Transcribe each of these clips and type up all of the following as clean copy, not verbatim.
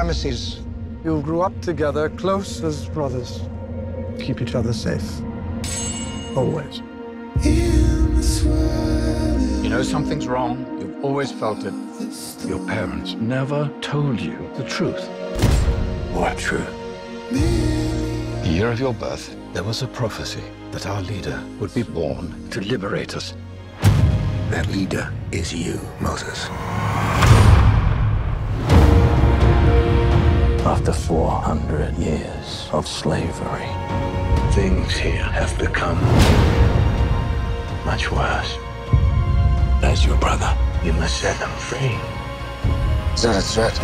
Ramesses. You grew up together, close as brothers. Keep each other safe. Always. You know something's wrong. You've always felt it. Your parents never told you the truth. What truth? The year of your birth, there was a prophecy that our leader would be born to liberate us. That leader is you, Moses. After 400 years of slavery, things here have become much worse. As your brother, you must set them free. Is that a threat?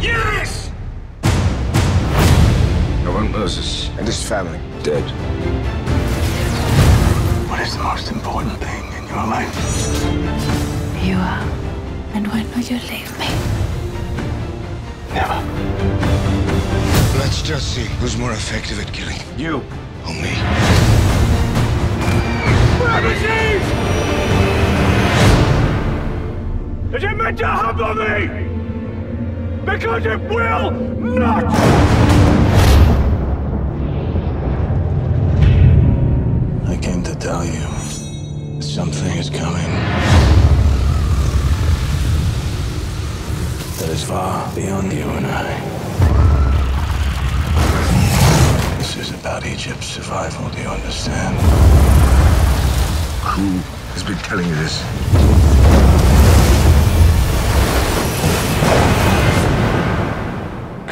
Yes! I want Moses and his family dead. What is the most important thing in your life? You are. And when will you leave me? Never. Let's just see who's more effective at killing. You. Or me. Ramesses! Is it meant to humble me? Because it will not! I came to tell you something is coming that is far beyond you and I. This is about Egypt's survival, do you understand? Who has been telling you this?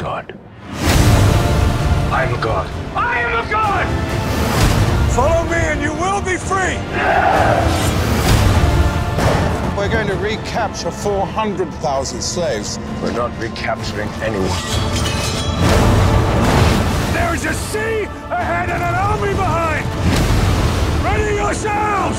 God. I am a god. I am a god! Follow me and you will be free! We're going to recapture 400,000 slaves. We're not recapturing anyone. There is a sea ahead and an army behind! Ready yourselves!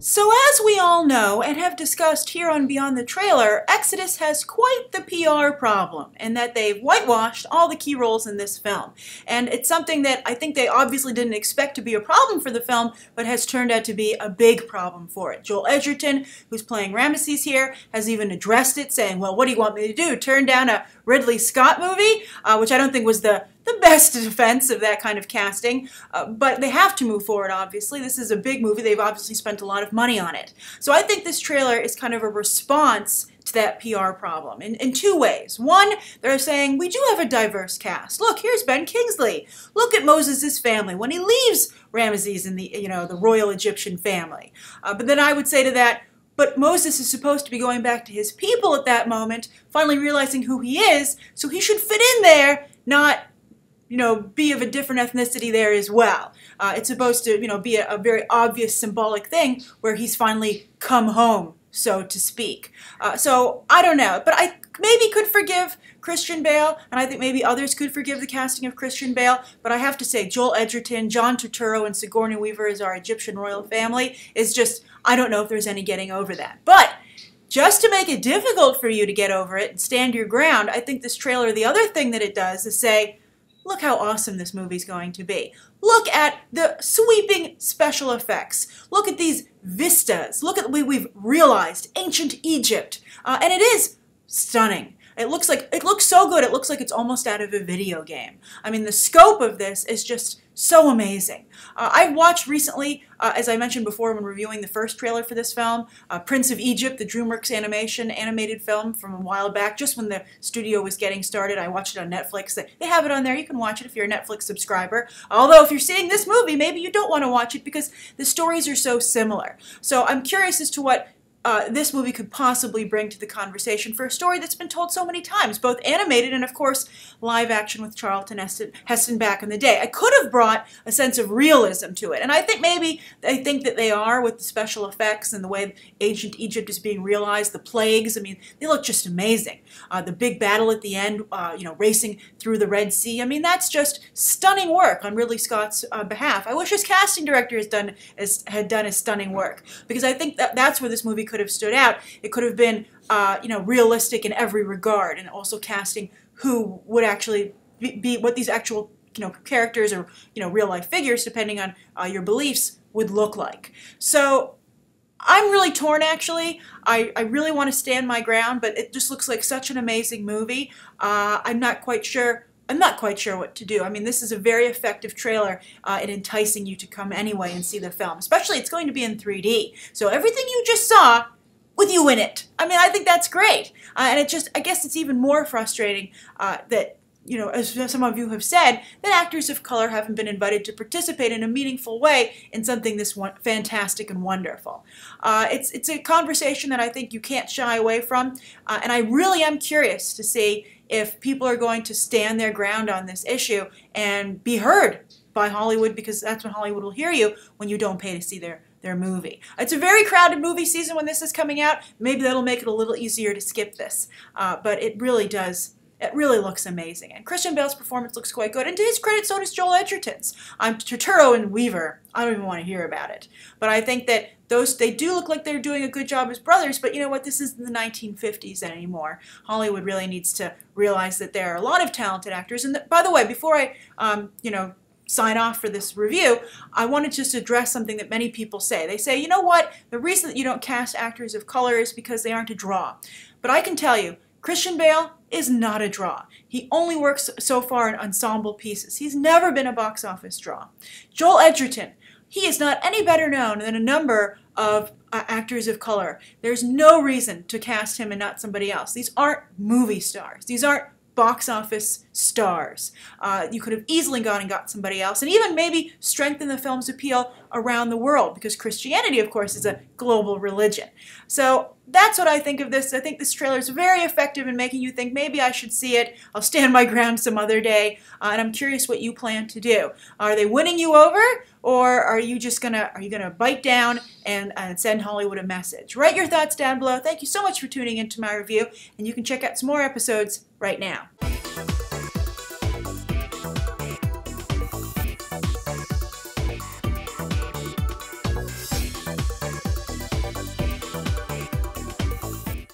So as we all know and have discussed here on Beyond the Trailer, Exodus has quite the PR problem in that they've whitewashed all the key roles in this film. And it's something that I think they obviously didn't expect to be a problem for the film, but has turned out to be a big problem for it. Joel Edgerton, who's playing Ramesses here, has even addressed it, saying, well, what do you want me to do? Turn down a Ridley Scott movie? Which I don't think was the best defense of that kind of casting, but they have to move forward, obviously. This is a big movie. They've obviously spent a lot of money on it. So I think this trailer is kind of a response to that PR problem in two ways. One, they're saying, we do have a diverse cast. Look, here's Ben Kingsley. Look at Moses' family when he leaves Ramesses and the royal Egyptian family. But then I would say to that, but Moses is supposed to be going back to his people at that moment, finally realizing who he is, so he should fit in there, not be of a different ethnicity there as well. It's supposed to, be a very obvious symbolic thing where he's finally come home, so to speak. So I don't know, but I maybe could forgive Christian Bale, and I think maybe others could forgive the casting of Christian Bale, but I have to say Joel Edgerton, John Turturro, and Sigourney Weaver as our Egyptian royal family is just, I don't know if there's any getting over that. But just to make it difficult for you to get over it and stand your ground, I think this trailer, the other thing that it does is say, look how awesome this movie's going to be. Look at the sweeping special effects. Look at these vistas. Look at the way we've realized ancient Egypt. And it is stunning. It looks so good. It looks like it's almost out of a video game. I mean, the scope of this is just so amazing. I've watched recently, as I mentioned before when reviewing the first trailer for this film, Prince of Egypt, the DreamWorks animated film from a while back, just when the studio was getting started. I watched it on Netflix. They have it on there. You can watch it if you're a Netflix subscriber. Although if you're seeing this movie, maybe you don't want to watch it because the stories are so similar. So I'm curious as to what this movie could possibly bring to the conversation for a story that's been told so many times, both animated and, of course, live action with Charlton Heston back in the day. I could have brought a sense of realism to it, and I think maybe they think that they are with the special effects and the way ancient Egypt is being realized, the plagues. I mean, they look just amazing. The big battle at the end, racing through the Red Sea. I mean, that's just stunning work on Ridley Scott's behalf. I wish his casting director had done his stunning work, because I think that's where this movie could have stood out. It could have been, realistic in every regard, and also casting who would actually be what these actual characters or real life figures, depending on your beliefs, would look like. So I'm really torn, actually. I really want to stand my ground, but it just looks like such an amazing movie. I'm not quite sure what to do. I mean, this is a very effective trailer in enticing you to come anyway and see the film. Especially, it's going to be in 3D. So everything you just saw, with you in it. I mean, I think that's great. And I guess it's even more frustrating that, as some of you have said, that actors of color haven't been invited to participate in a meaningful way in something this fantastic and wonderful. It's a conversation that I think you can't shy away from, and I really am curious to see if people are going to stand their ground on this issue and be heard by Hollywood, because that's when Hollywood will hear you when you don't pay to see their movie. It's a very crowded movie season when this is coming out. Maybe that'll make it a little easier to skip this, but it really does. It really looks amazing, and Christian Bale's performance looks quite good. And to his credit, so does Joel Edgerton's. Turturro and Weaver, I don't even want to hear about it. But I think that they do look like they're doing a good job as brothers. But you know what? This isn't the 1950s anymore. Hollywood really needs to realize that there are a lot of talented actors. And by the way, before I, sign off for this review, I want to just address something that many people say. They say, you know what? The reason that you don't cast actors of color is because they aren't a draw. But I can tell you, Christian Bale is not a draw. He only works so far in ensemble pieces. He's never been a box office draw. Joel Edgerton, he is not any better known than a number of actors of color. There's no reason to cast him and not somebody else. These aren't movie stars. These aren't box office stars. You could have easily gone and got somebody else, and even maybe strengthen the film's appeal around the world, because Christianity, of course, is a global religion. So that's what I think of this. I think this trailer is very effective in making you think maybe I should see it. I'll stand my ground some other day, and I'm curious what you plan to do. Are they winning you over, or are you just gonna bite down and send Hollywood a message? Write your thoughts down below. Thank you so much for tuning into my review, and you can check out some more episodes right now.